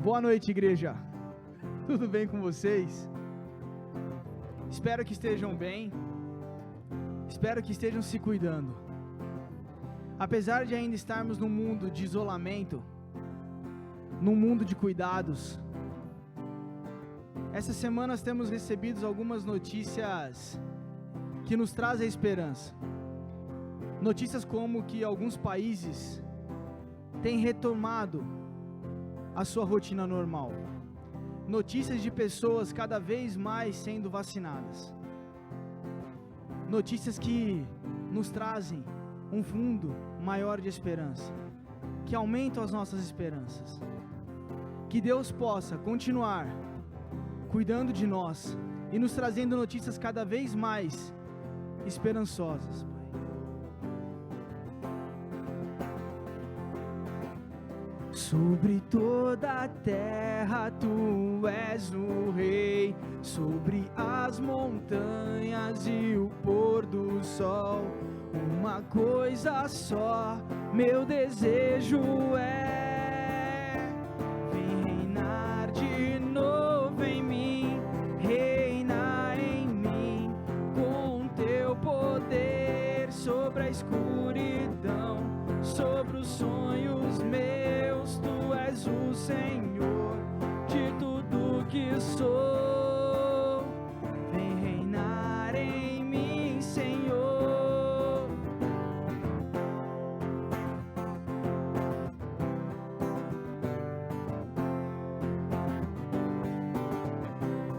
Boa noite, igreja. Tudo bem com vocês? Espero que estejam bem. Espero que estejam se cuidando. Apesar de ainda estarmos num mundo de isolamento, num mundo de cuidados, essa semana nós temos recebido algumas notícias que nos trazem esperança. Notícias como que alguns países têm retomado a sua rotina normal. Notícias de pessoas cada vez mais sendo vacinadas. Notícias que nos trazem um fundo maior de esperança, que aumentam as nossas esperanças. Que Deus possa continuar cuidando de nós e nos trazendo notícias cada vez mais esperançosas. Sobre toda a terra tu és o rei, sobre as montanhas e o pôr do sol, uma coisa só, meu desejo é: vem reinar de novo em mim, reina em mim, com teu poder sobre a escuridão, sobre os sonhos meus, tu és o Senhor de tudo que sou. Vem reinar em mim, Senhor.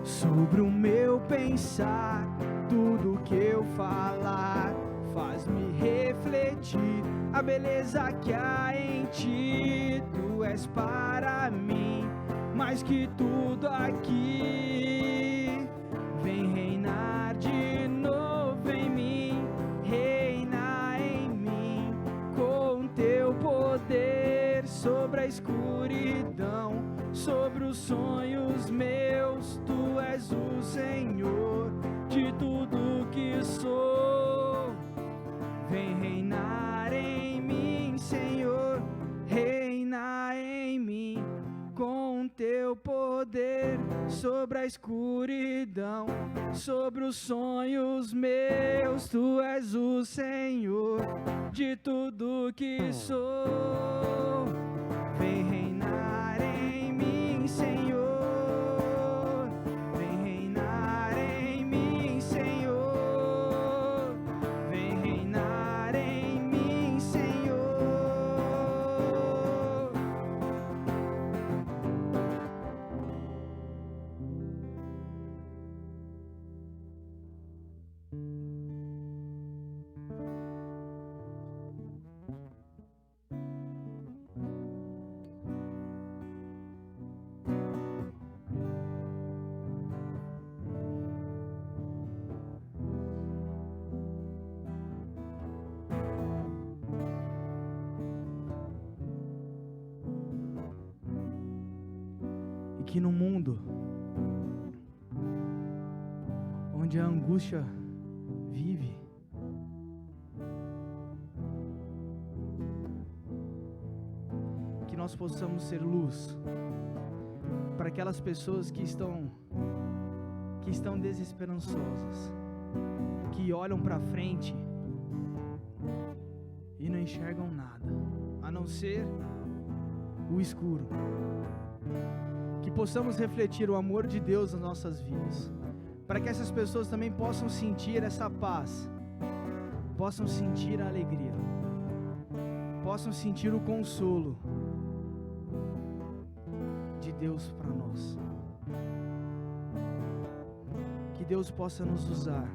Sobre o meu pensar, tudo que eu falar, faz-me refletir a beleza que há em ti. Tu és para mim mais que tudo aqui. Vem reinar de novo em mim, reina em mim, com teu poder sobre a escuridão, sobre os sonhos meus. Tu és o Senhor de tudo que sou. Vem reinar em mim, Senhor, reina em mim, com teu poder sobre a escuridão, sobre os sonhos meus. Tu és o Senhor de tudo que sou. Vem reinar em mim, Senhor. Que no mundo onde a angústia vive, que nós possamos ser luz para aquelas pessoas que estão desesperançosas, que olham para frente e não enxergam nada, a não ser o escuro. Que possamos refletir o amor de Deus nas nossas vidas, para que essas pessoas também possam sentir essa paz, possam sentir a alegria, possam sentir o consolo de Deus para nós. Que Deus possa nos usar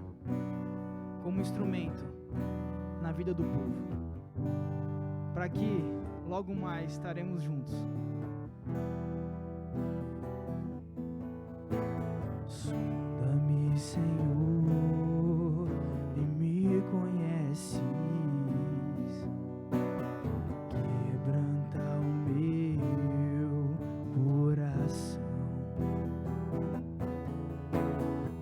como instrumento na vida do povo, para que logo mais estaremos juntos. Sonda-me, Senhor, e me conheces. Quebranta o meu coração.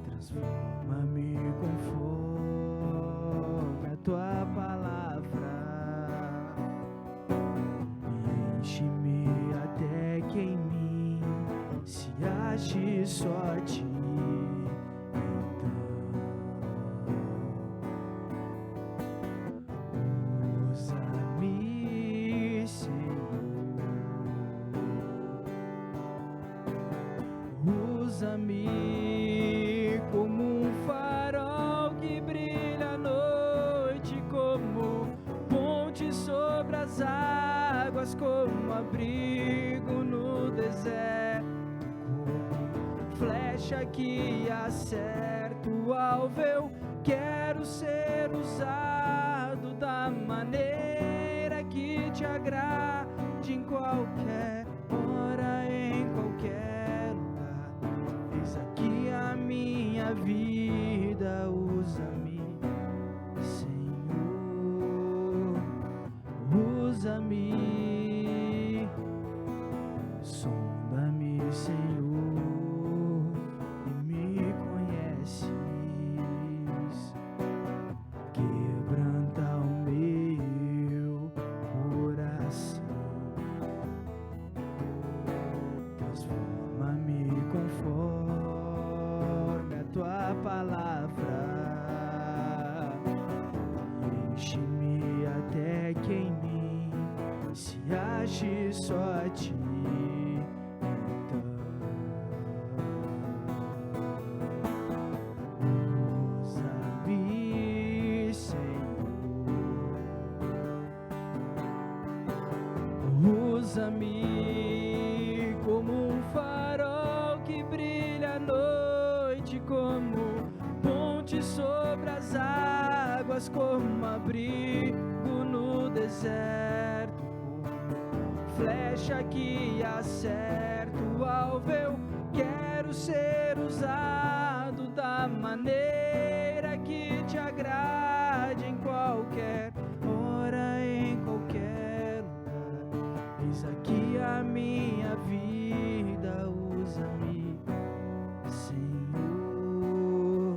Transforma-me conforme a tua palavra. Enche-me até queimar. ache só a ti. Então, usa-me, Senhor, usa-me como um farol que brilha à noite, como ponte sobre as águas, como abrigo no deserto, como flecha que acerta o alvo. Eu quero ser usado da maneira que te agrade, em qualquer hora, em qualquer lugar. Eis aqui a minha vida, usa-me, Senhor, usa-me, sonda-me, Senhor, e me conheces, quebranta o meu coração, transforma-me conforme a tua palavra, enche-me até que em mim se ache só a ti. Usa-me, Senhor, usa-me como um farol que brilha à noite, como ponte sobre as águas, como abrigo no deserto, como flecha que acerta o alvo. Eu quero ser usado da maneira que te agrade, em qualquer hora, em qualquer lugar. Eis aqui a minha vida, usa-me, Senhor,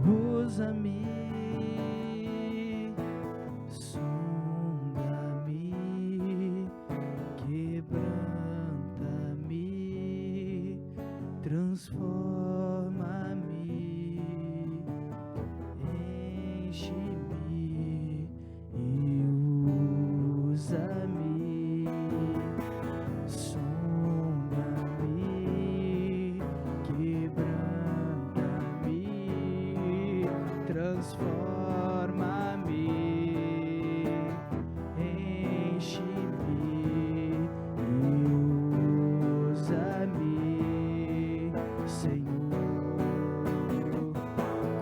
usa-me, sonda-me, quebranta-me, transforma-me, enche-me e usa-me, sonda-me, quebranta-me, transforma-me, enche-me e usa-me, Senhor,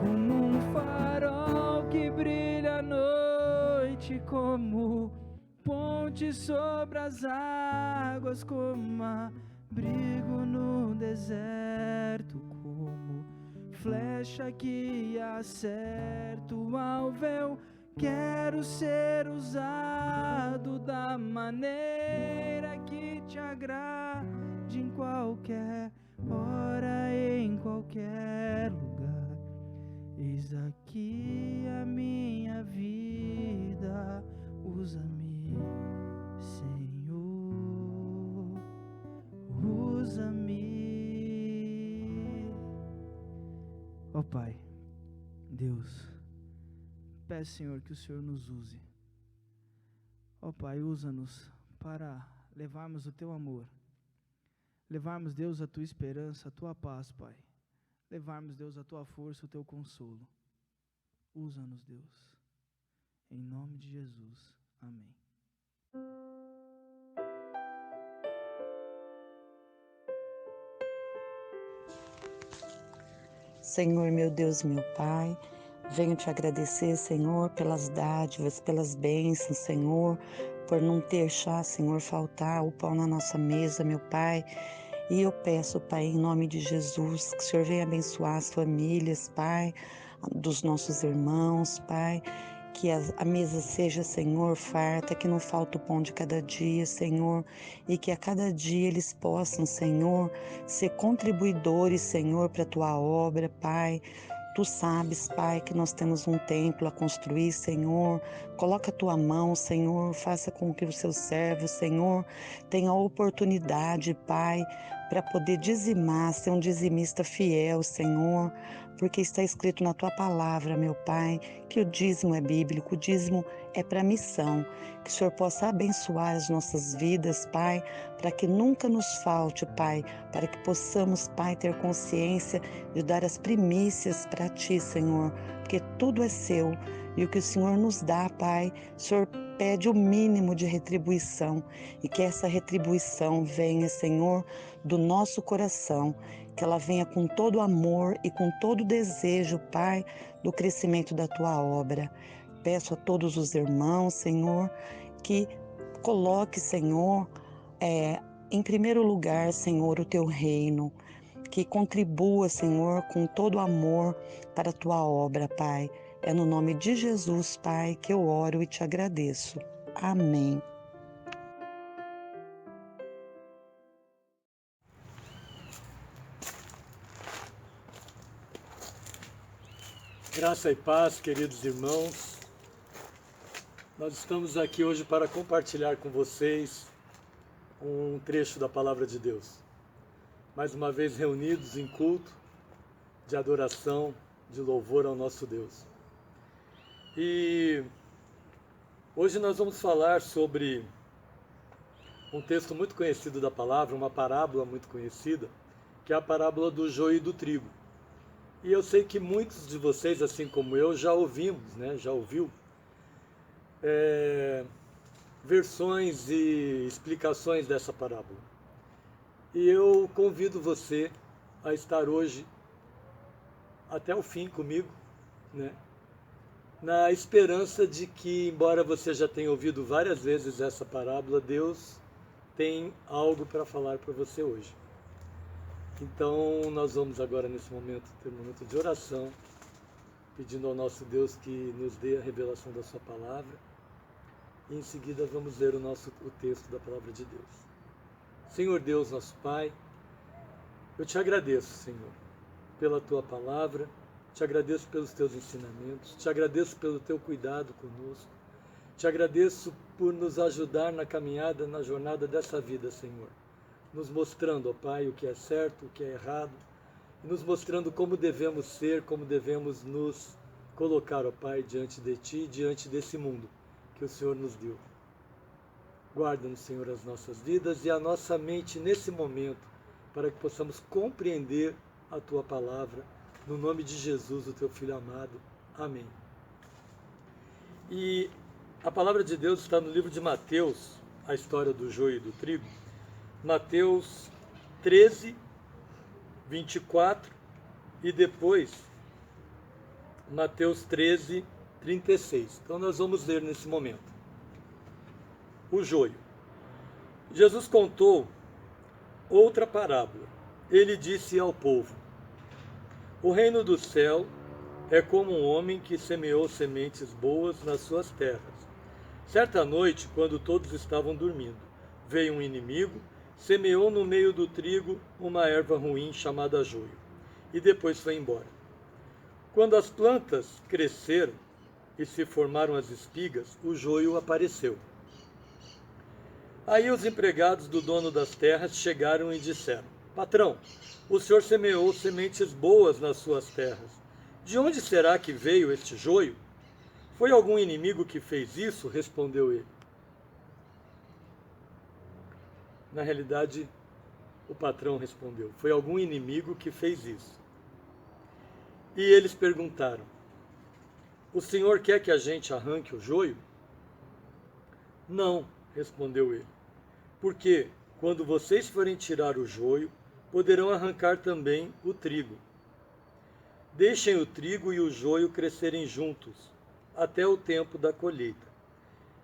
como um farol que brilha à noite, como ponte sobre as águas, como abrigo no deserto, como flecha que acerta o alvo. Eu quero ser usado da maneira que te agrade, em qualquer hora, em qualquer lugar. Eis aqui a minha vida, usa-me, Senhor, usa-me. Ó Pai, Deus, peço, Senhor, que o Senhor nos use. Ó Pai, usa-nos para levarmos o Teu amor, levarmos, Deus, a Tua esperança, a Tua paz, Pai. Levarmos, Deus, a Tua força, o Teu consolo. Usa-nos, Deus. Em nome de Jesus. Amém. Senhor, meu Deus, meu Pai, venho te agradecer, Senhor, pelas dádivas, pelas bênçãos, Senhor, por não deixar, Senhor, faltar o pão na nossa mesa, meu Pai. E eu peço, Pai, em nome de Jesus, que o Senhor venha abençoar as famílias, Pai, dos nossos irmãos, Pai, que a mesa seja, Senhor, farta, que não falta o pão de cada dia, Senhor, e que a cada dia eles possam, Senhor, ser contribuidores, Senhor, para a Tua obra, Pai. Tu sabes, Pai, que nós temos um templo a construir, Senhor. Coloca a Tua mão, Senhor, faça com que os Seus servos, Senhor, tenham a oportunidade, Pai, para poder dizimar, ser um dizimista fiel, Senhor, porque está escrito na tua palavra, meu Pai, que o dízimo é bíblico, o dízimo é para missão. Que o Senhor possa abençoar as nossas vidas, Pai, para que nunca nos falte, Pai, para que possamos, Pai, ter consciência de dar as primícias para ti, Senhor, porque tudo é seu e o que o Senhor nos dá, Pai, o Senhor pede o mínimo de retribuição e que essa retribuição venha, Senhor, do nosso coração, que ela venha com todo amor e com todo desejo, Pai, do crescimento da tua obra. Peço a todos os irmãos, Senhor, que coloque, Senhor, em primeiro lugar, Senhor, o teu reino, que contribua, Senhor, com todo amor para a tua obra, Pai. É no nome de Jesus, Pai, que eu oro e te agradeço. Amém. Graça e paz, queridos irmãos. Nós estamos aqui hoje para compartilhar com vocês um trecho da Palavra de Deus. Mais uma vez reunidos em culto de adoração, de louvor ao nosso Deus. E hoje nós vamos falar sobre um texto muito conhecido da palavra, uma parábola muito conhecida, que é a parábola do joio e do trigo. E eu sei que muitos de vocês, assim como eu, já ouvimos, já ouviu versões e explicações dessa parábola. E eu convido você a estar hoje até o fim comigo, na esperança de que, embora você já tenha ouvido várias vezes essa parábola, Deus tem algo para falar para você hoje. Então, nós vamos agora, nesse momento, ter um momento de oração, pedindo ao nosso Deus que nos dê a revelação da sua palavra. E em seguida vamos ler o texto da palavra de Deus. Senhor Deus, nosso Pai, eu te agradeço, Senhor, pela tua palavra, te agradeço pelos teus ensinamentos, te agradeço pelo teu cuidado conosco, te agradeço por nos ajudar na caminhada, na jornada dessa vida, Senhor, nos mostrando, ó Pai, o que é certo, o que é errado, e nos mostrando como devemos ser, como devemos nos colocar, ó Pai, diante de Ti, diante desse mundo que o Senhor nos deu. Guarda-nos, Senhor, as nossas vidas e a nossa mente nesse momento, para que possamos compreender a Tua palavra, no nome de Jesus, o Teu Filho amado. Amém. E a palavra de Deus está no livro de Mateus, a história do joio e do trigo, Mateus 13, 24 e depois Mateus 13, 36. Então nós vamos ler nesse momento. O joio. Jesus contou outra parábola. Ele disse ao povo: o reino do céu é como um homem que semeou sementes boas nas suas terras. Certa noite, quando todos estavam dormindo, veio um inimigo, semeou no meio do trigo uma erva ruim chamada joio, e depois foi embora. Quando as plantas cresceram e se formaram as espigas, o joio apareceu. Aí os empregados do dono das terras chegaram e disseram: patrão, o senhor semeou sementes boas nas suas terras. De onde será que veio este joio? Foi algum inimigo que fez isso? Respondeu ele. Na realidade, o patrão respondeu: foi algum inimigo que fez isso. E eles perguntaram: o senhor quer que a gente arranque o joio? Não, respondeu ele, porque quando vocês forem tirar o joio, poderão arrancar também o trigo. Deixem o trigo e o joio crescerem juntos, até o tempo da colheita.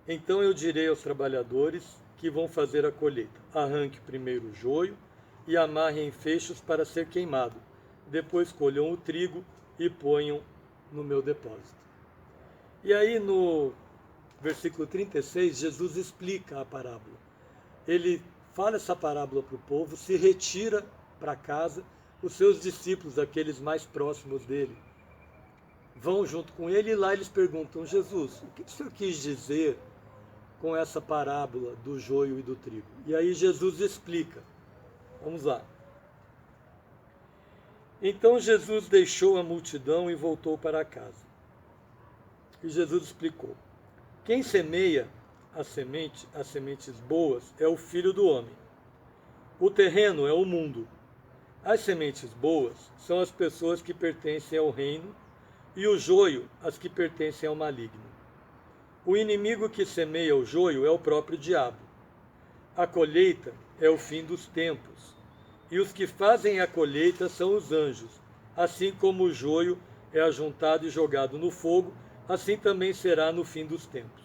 Então eu direi aos trabalhadores que vão fazer a colheita: arranque primeiro o joio e amarrem em feixes para ser queimado. Depois colham o trigo e ponham no meu depósito. E aí no versículo 36, Jesus explica a parábola. Ele fala essa parábola para o povo, se retira para casa, os seus discípulos, aqueles mais próximos dele, vão junto com ele e lá eles perguntam: Jesus, o que o senhor quis dizer com essa parábola do joio e do trigo? E aí Jesus explica. Vamos lá. Então Jesus deixou a multidão e voltou para casa. E Jesus explicou: quem semeia as sementes boas é o Filho do Homem. O terreno é o mundo. As sementes boas são as pessoas que pertencem ao reino, e o joio as que pertencem ao maligno. O inimigo que semeia o joio é o próprio diabo. A colheita é o fim dos tempos, e os que fazem a colheita são os anjos. Assim como o joio é ajuntado e jogado no fogo, assim também será no fim dos tempos.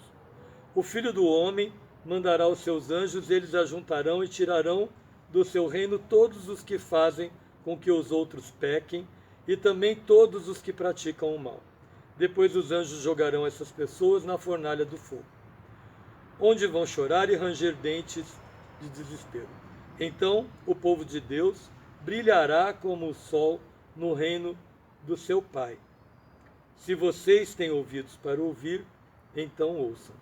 O Filho do Homem mandará os seus anjos, eles ajuntarão e tirarão do seu reino todos os que fazem com que os outros pequem, e também todos os que praticam o mal. Depois os anjos jogarão essas pessoas na fornalha do fogo, onde vão chorar e ranger dentes de desespero. Então o povo de Deus brilhará como o sol no reino do seu Pai. Se vocês têm ouvidos para ouvir, então ouçam.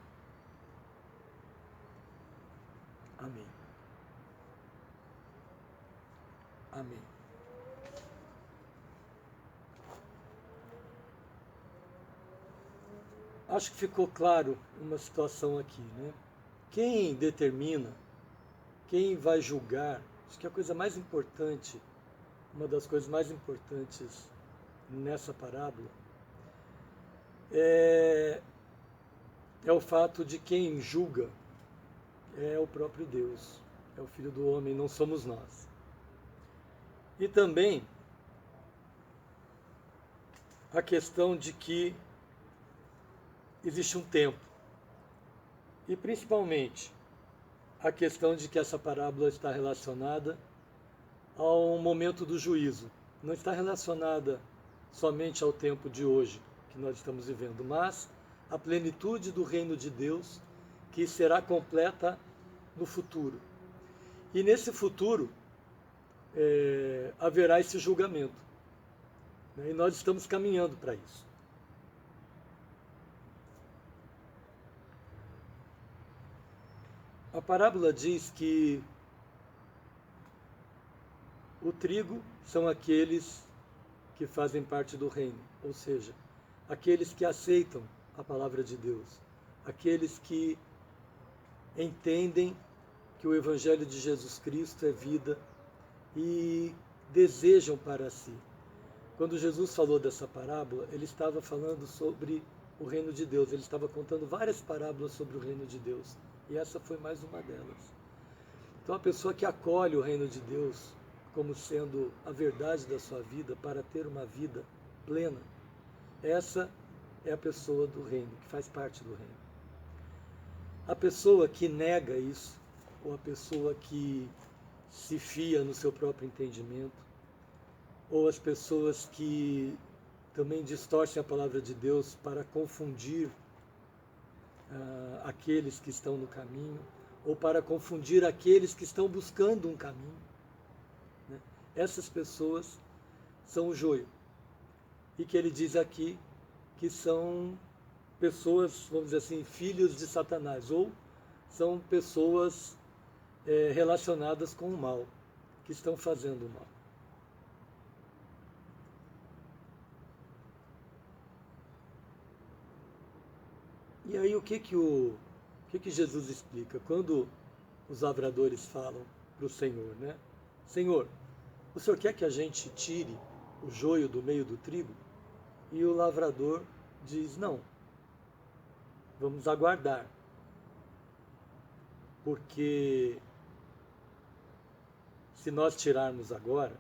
Amém. Amém. Acho que ficou claro uma situação aqui, né? Quem determina, quem vai julgar, acho que a coisa mais importante, uma das coisas mais importantes nessa parábola é o fato de quem julga é o próprio Deus, é o Filho do Homem, não somos nós. E também a questão de que existe um tempo. E principalmente a questão de que essa parábola está relacionada ao momento do juízo. Não está relacionada somente ao tempo de hoje que nós estamos vivendo, mas a plenitude do reino de Deus que será completa no futuro. E nesse futuro haverá esse julgamento. E nós estamos caminhando para isso. A parábola diz que o trigo são aqueles que fazem parte do reino, ou seja, aqueles que aceitam a palavra de Deus, aqueles que entendem que o Evangelho de Jesus Cristo é vida e desejam para si. Quando Jesus falou dessa parábola, ele estava falando sobre o reino de Deus, ele estava contando várias parábolas sobre o reino de Deus, e essa foi mais uma delas. Então a pessoa que acolhe o reino de Deus como sendo a verdade da sua vida para ter uma vida plena, essa é a pessoa do reino, que faz parte do reino. A pessoa que nega isso, ou a pessoa que se fia no seu próprio entendimento, ou as pessoas que também distorcem a palavra de Deus para confundir aqueles que estão no caminho, ou para confundir aqueles que estão buscando um caminho, né? Essas pessoas são o joio. E que ele diz aqui que são pessoas, vamos dizer assim, filhos de Satanás, ou são pessoas relacionadas com o mal, que estão fazendo o mal. E aí o que Jesus explica? Quando os lavradores falam para o Senhor, né? Senhor, o Senhor quer que a gente tire o joio do meio do trigo? E o lavrador diz, não, vamos aguardar, porque se nós tirarmos agora,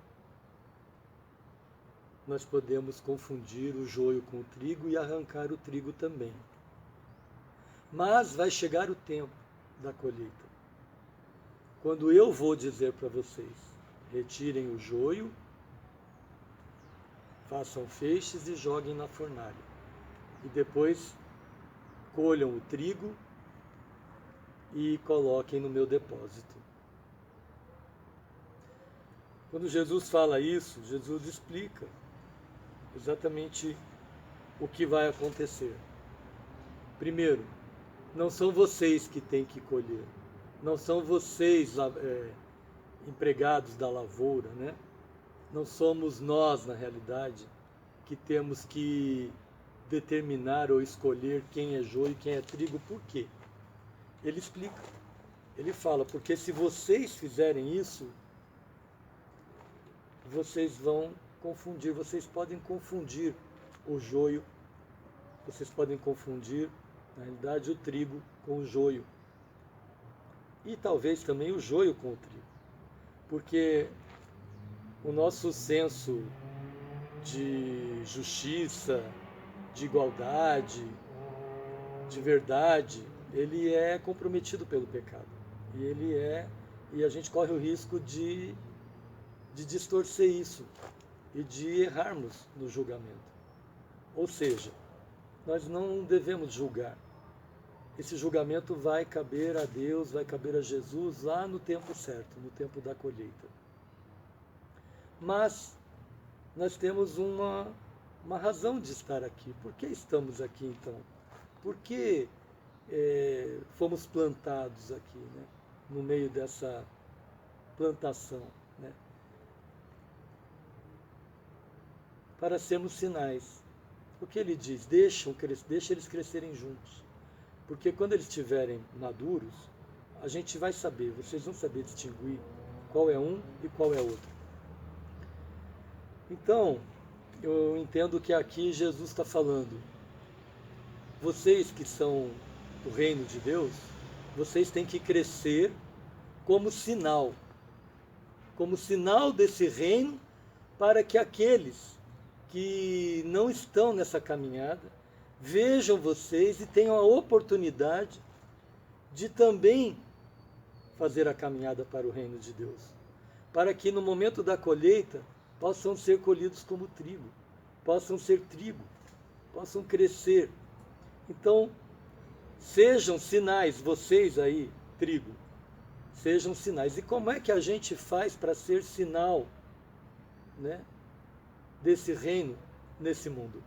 nós podemos confundir o joio com o trigo e arrancar o trigo também. Mas vai chegar o tempo da colheita, quando eu vou dizer para vocês, retirem o joio, façam feixes e joguem na fornalha. E depois colham o trigo e coloquem no meu depósito. Quando Jesus fala isso, Jesus explica exatamente o que vai acontecer. Primeiro, não são vocês que têm que colher, não são vocês empregados da lavoura, né? Não somos nós, na realidade, que temos que determinar ou escolher quem é joio e quem é trigo. Por quê? Ele explica. Ele fala, porque se vocês fizerem isso, vocês vão confundir, vocês podem confundir o joio, vocês podem confundir, na realidade, o trigo com o joio. E talvez também o joio com o trigo. Porque o nosso senso de justiça, de igualdade, de verdade, ele é comprometido pelo pecado. E a gente corre o risco de distorcer isso e de errarmos no julgamento. Ou seja, nós não devemos julgar. Esse julgamento vai caber a Deus, vai caber a Jesus lá no tempo certo, no tempo da colheita. Mas nós temos uma razão de estar aqui. Por que estamos aqui então? Por que fomos plantados aqui, né? No meio dessa plantação, né? Para sermos sinais. O que ele diz? Deixa eles crescerem juntos. Porque quando eles estiverem maduros, a gente vai saber, vocês vão saber distinguir qual é um e qual é outro. Então, eu entendo que aqui Jesus está falando, vocês que são do reino de Deus, vocês têm que crescer como sinal desse reino, para que aqueles que não estão nessa caminhada vejam vocês e tenham a oportunidade de também fazer a caminhada para o reino de Deus, para que no momento da colheita possam ser colhidos como trigo, possam ser trigo, possam crescer. Então, sejam sinais, vocês aí, trigo, sejam sinais. E como é que a gente faz para ser sinal, né, desse reino nesse mundo?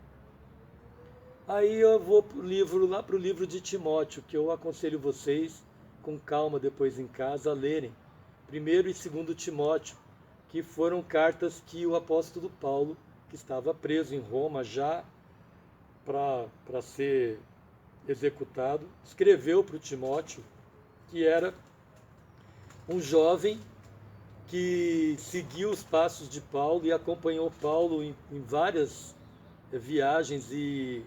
Aí eu vou para o livro de Timóteo, que eu aconselho vocês, com calma depois em casa, a lerem. 1º e 2º Timóteo, que foram cartas que o apóstolo Paulo, que estava preso em Roma já para ser executado, escreveu para o Timóteo, que era um jovem que seguiu os passos de Paulo e acompanhou Paulo em várias viagens e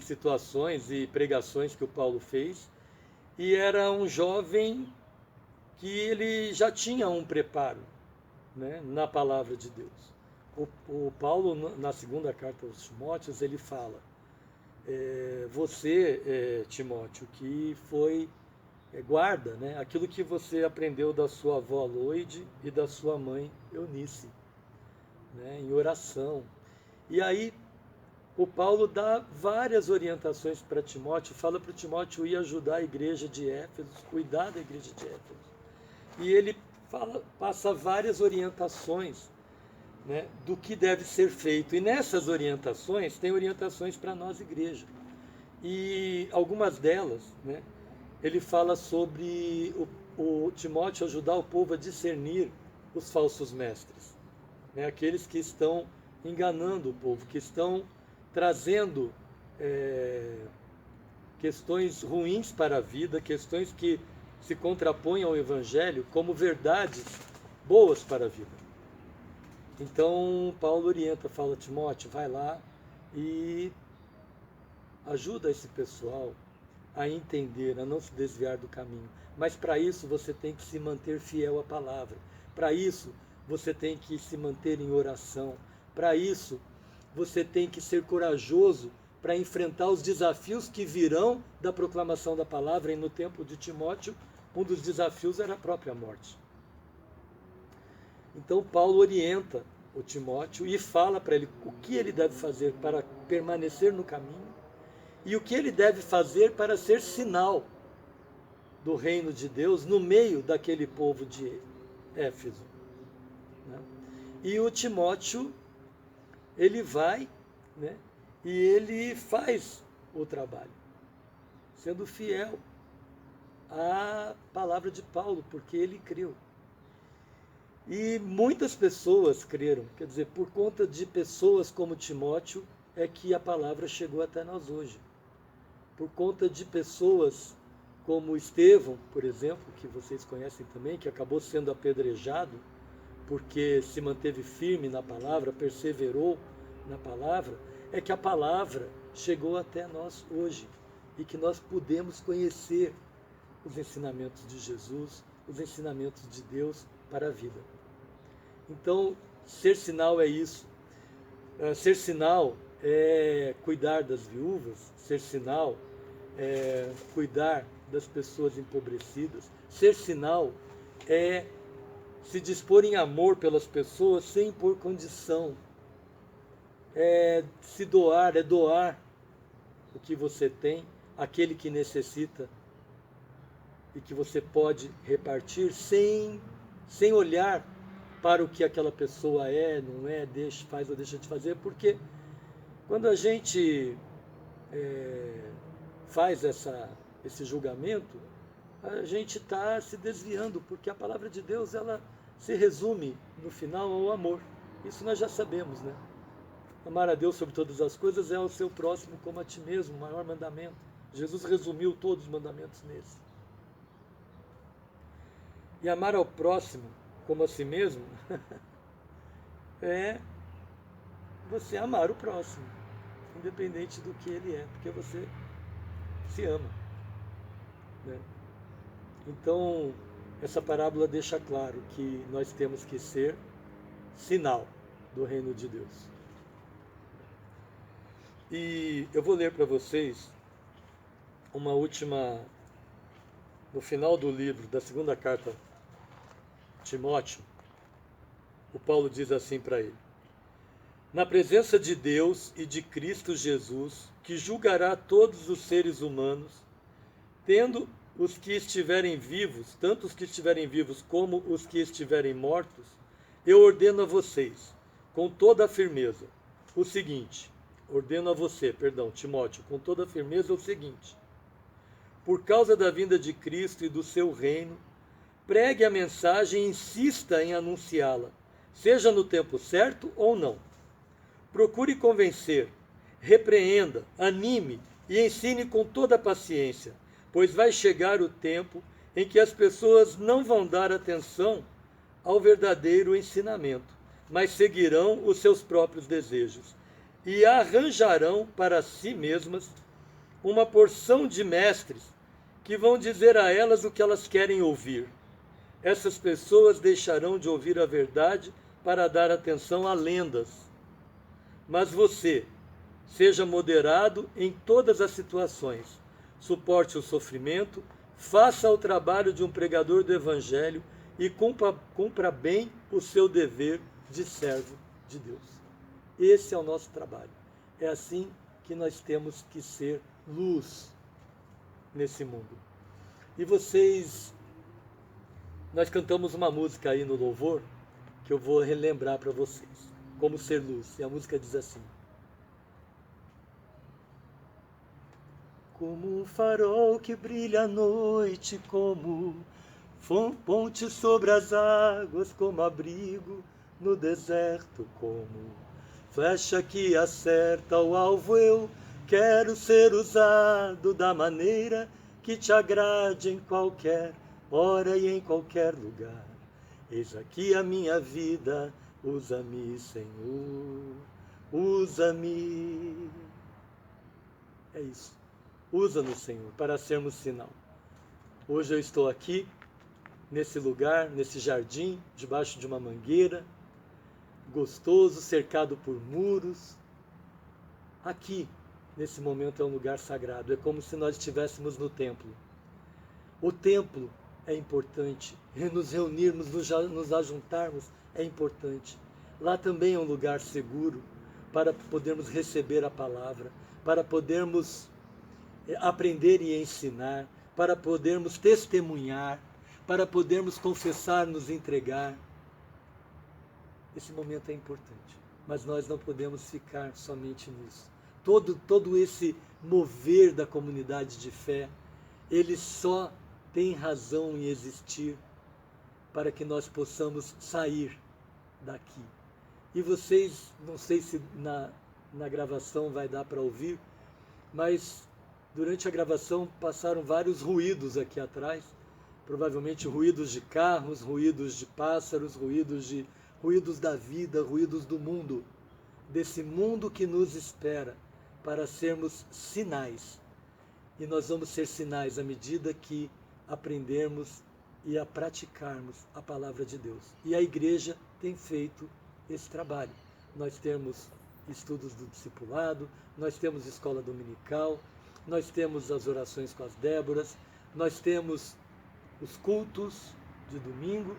situações e pregações que o Paulo fez, e era um jovem que ele já tinha um preparo, né, na palavra de Deus. O Paulo, na segunda carta aos Timóteos, ele fala, você, Timóteo, que foi, guarda, né, aquilo que você aprendeu da sua avó Loide e da sua mãe Eunice, né, em oração. E aí, o Paulo dá várias orientações para Timóteo, fala para Timóteo ir ajudar a igreja de Éfeso, cuidar da igreja de Éfeso. E ele passa várias orientações, né, do que deve ser feito. E nessas orientações, tem orientações para nós, igreja. E algumas delas, né, ele fala sobre o Timóteo ajudar o povo a discernir os falsos mestres, né, aqueles que estão enganando o povo, que estão trazendo questões ruins para a vida, questões que se contrapõem ao Evangelho como verdades boas para a vida. Então, Paulo orienta, fala, Timóteo, vai lá e ajuda esse pessoal a entender, a não se desviar do caminho. Mas para isso você tem que se manter fiel à palavra. Para isso você tem que se manter em oração. Para isso você tem que ser corajoso para enfrentar os desafios que virão da proclamação da palavra. E no tempo de Timóteo, um dos desafios era a própria morte. Então Paulo orienta o Timóteo e fala para ele o que ele deve fazer para permanecer no caminho e o que ele deve fazer para ser sinal do reino de Deus no meio daquele povo de Éfeso, né? E o Timóteo, ele vai, né, e ele faz o trabalho, sendo fiel à palavra de Paulo, porque ele creu. E muitas pessoas creram, quer dizer, por conta de pessoas como Timóteo, é que a palavra chegou até nós hoje. Por conta de pessoas como Estevão, por exemplo, que vocês conhecem também, que acabou sendo apedrejado, porque se manteve firme na palavra, perseverou na palavra, é que a palavra chegou até nós hoje e que nós podemos conhecer os ensinamentos de Jesus, os ensinamentos de Deus para a vida. Então, ser sinal é isso. Ser sinal é cuidar das viúvas, ser sinal é cuidar das pessoas empobrecidas, ser sinal é se dispor em amor pelas pessoas sem impor condição, é se doar, é doar o que você tem àquele que necessita e que você pode repartir sem olhar para o que aquela pessoa é, não é, faz ou deixa de fazer, porque quando a gente faz esse julgamento, a gente está se desviando, porque a palavra de Deus, ela se resume no final ao amor. Isso nós já sabemos, né? Amar a Deus sobre todas as coisas é ao seu próximo como a ti mesmo, o maior mandamento. Jesus resumiu todos os mandamentos nesse. E amar ao próximo como a si mesmo é você amar o próximo, independente do que ele é, porque você se ama, né? Então, essa parábola deixa claro que nós temos que ser sinal do reino de Deus. E eu vou ler para vocês uma última, no final do livro, da segunda carta a Timóteo, o Paulo diz assim para ele: na presença de Deus e de Cristo Jesus, que julgará todos os seres humanos, tendo os que estiverem vivos, tanto os que estiverem vivos como os que estiverem mortos, eu ordeno a vocês, com toda a firmeza, o seguinte, Timóteo, com toda a firmeza o seguinte: por causa da vinda de Cristo e do seu reino, pregue a mensagem e insista em anunciá-la, seja no tempo certo ou não. Procure convencer, repreenda, anime e ensine com toda a paciência, pois vai chegar o tempo em que as pessoas não vão dar atenção ao verdadeiro ensinamento, mas seguirão os seus próprios desejos e arranjarão para si mesmas uma porção de mestres que vão dizer a elas o que elas querem ouvir. Essas pessoas deixarão de ouvir a verdade para dar atenção a lendas. Mas você, seja moderado em todas as situações, suporte o sofrimento, faça o trabalho de um pregador do Evangelho e cumpra bem o seu dever de servo de Deus. Esse é o nosso trabalho. É assim que nós temos que ser luz nesse mundo. E nós cantamos uma música aí no louvor, que eu vou relembrar para vocês, como ser luz. E a música diz assim: como um farol que brilha à noite, como ponte sobre as águas, como abrigo no deserto, como flecha que acerta o alvo, eu quero ser usado da maneira que te agrade em qualquer hora e em qualquer lugar. Eis aqui a minha vida, usa-me, Senhor, usa-me. É isso. Usa-nos, Senhor, para sermos sinal. Hoje eu estou aqui, nesse lugar, nesse jardim, debaixo de uma mangueira, gostoso, cercado por muros. Aqui, nesse momento, é um lugar sagrado. É como se nós estivéssemos no templo. O templo é importante. Nos reunirmos, nos ajuntarmos é importante. Lá também é um lugar seguro para podermos receber a palavra, para podermos aprender e ensinar, para podermos testemunhar, para podermos confessar, nos entregar. Esse momento é importante, mas nós não podemos ficar somente nisso. Todo esse mover da comunidade de fé, ele só tem razão em existir para que nós possamos sair daqui. E vocês, não sei se na gravação vai dar para ouvir, mas durante a gravação passaram vários ruídos aqui atrás, provavelmente ruídos de carros, ruídos de pássaros, ruídos da vida, ruídos do mundo, desse mundo que nos espera para sermos sinais. E nós vamos ser sinais à medida que aprendermos e a praticarmos a palavra de Deus. E a igreja tem feito esse trabalho. Nós temos estudos do discipulado, nós temos escola dominical, nós temos as orações com as Déboras, nós temos os cultos de domingo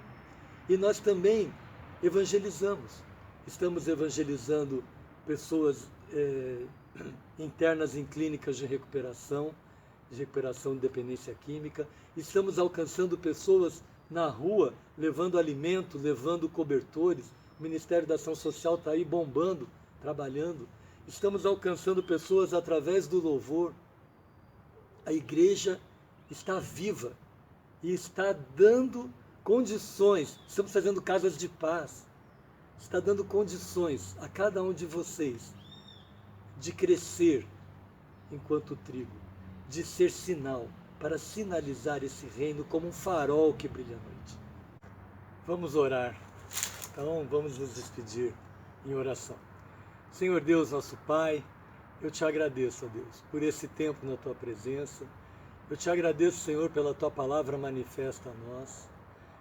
e nós também evangelizamos. Estamos evangelizando pessoas internas em clínicas de recuperação de dependência química. Estamos alcançando pessoas na rua, levando alimento, levando cobertores. O Ministério da Ação Social está aí bombando, trabalhando. Estamos alcançando pessoas através do louvor. A igreja está viva e está dando condições. Estamos fazendo casas de paz. Está dando condições a cada um de vocês de crescer enquanto trigo, de ser sinal, para sinalizar esse reino como um farol que brilha à noite. Vamos orar. Então, vamos nos despedir em oração. Senhor Deus, nosso Pai, eu te agradeço, ó Deus, por esse tempo na Tua presença. Eu te agradeço, Senhor, pela Tua palavra manifesta a nós.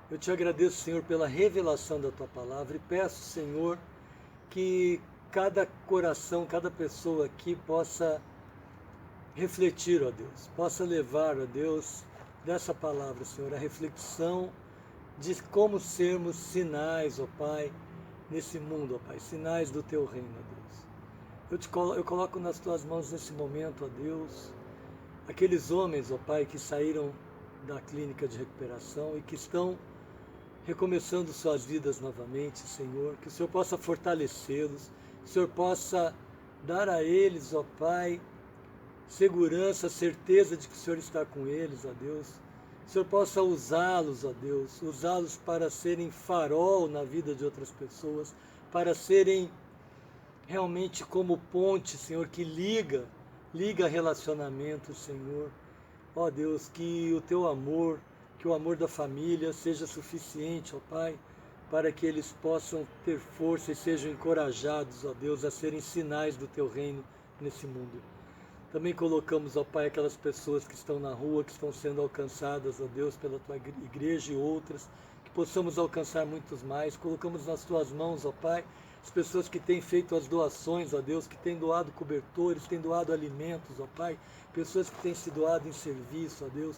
Eu te agradeço, Senhor, pela revelação da Tua palavra e peço, Senhor, que cada coração, cada pessoa aqui possa refletir, ó Deus, possa levar, ó Deus, dessa palavra, Senhor, a reflexão de como sermos sinais, ó Pai, nesse mundo, ó Pai, sinais do Teu reino, ó Deus. Eu coloco nas Tuas mãos nesse momento, ó Deus, aqueles homens, ó Pai, que saíram da clínica de recuperação e que estão recomeçando suas vidas novamente, Senhor, que o Senhor possa fortalecê-los, que o Senhor possa dar a eles, ó Pai, segurança, certeza de que o Senhor está com eles, ó Deus. Que o Senhor possa usá-los, ó Deus, usá-los para serem farol na vida de outras pessoas, para serem realmente como ponte, Senhor, que liga relacionamentos, Senhor. Ó Deus, que o Teu amor, que o amor da família seja suficiente, ó Pai, para que eles possam ter força e sejam encorajados, ó Deus, a serem sinais do Teu reino nesse mundo. Também colocamos, ó Pai, aquelas pessoas que estão na rua, que estão sendo alcançadas, ó Deus, pela Tua igreja e outras, que possamos alcançar muitos mais. Colocamos nas Tuas mãos, ó Pai, as pessoas que têm feito as doações, ó Deus, que têm doado cobertores, têm doado alimentos, ó Pai, pessoas que têm se doado em serviço, ó Deus.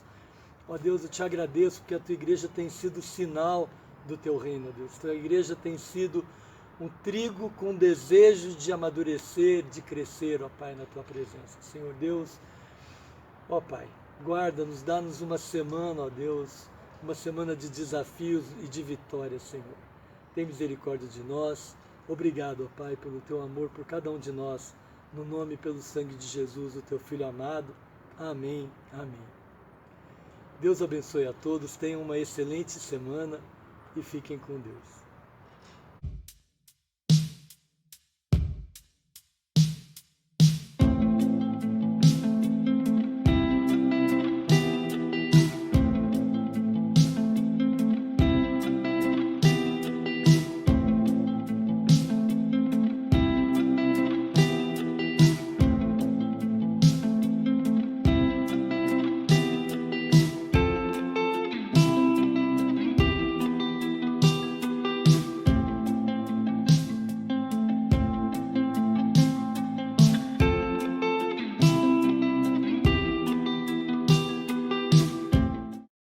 Ó Deus, eu te agradeço porque a Tua igreja tem sido sinal do Teu reino, ó Deus. A Tua igreja tem sido um trigo com desejo de amadurecer, de crescer, ó Pai, na Tua presença. Senhor Deus, ó Pai, guarda-nos, dá-nos uma semana, ó Deus, uma semana de desafios e de vitórias, Senhor. Tem misericórdia de nós. Obrigado, ó Pai, pelo Teu amor por cada um de nós, no nome e pelo sangue de Jesus, o Teu Filho amado. Amém, amém. Deus abençoe a todos, tenham uma excelente semana e fiquem com Deus.